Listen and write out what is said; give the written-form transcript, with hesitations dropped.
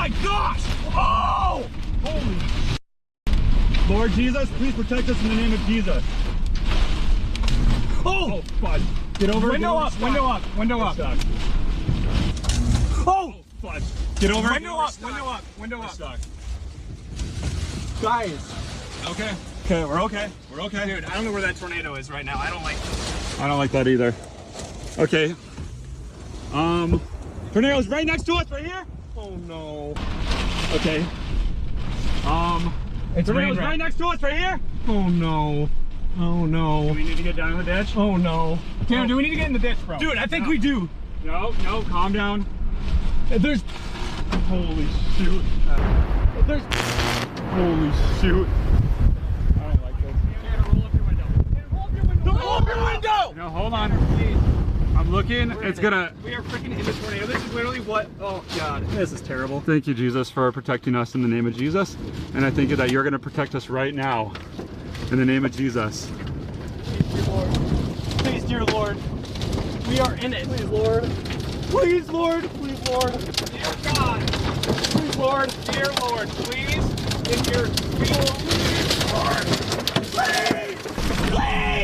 my gosh! Oh! Holy. Lord Jesus, please protect us in the name of Jesus. Oh, fudge. Get over. Window up, window up, window up. Oh, fudge. Get over. Window up, window up, window up. Stuck. Guys. Okay. Okay, we're okay. We're okay. Dude, I don't know where that tornado is right now. I don't like this. I don't like that either. Okay. Tornado's right next to us, right here. Oh no. Okay. It's tornado's right next to us, right here. Oh no. Oh no. Do we need to get down in the ditch? Oh no. Tanner, do we need to get in the ditch, bro? Dude, I think we do. No, no, calm down. There's... Holy shoot. There's... Holy shoot. I don't like this. Tanner, roll up your window. Tanner, roll up your window. Don't roll up your window! No, hold on. Please. I'm looking. It's gonna... We are freaking in the tornado. This is literally what... Oh, God. This is terrible. Thank you, Jesus, for protecting us in the name of Jesus. And I thank you that you're gonna protect us right now. In the name of Jesus. Please, dear Lord. We are in it. Please, Lord. Please, Lord. Please, Lord. Dear God. Please, Lord. Dear Lord. Please. In your... Please, Lord. Please. Please.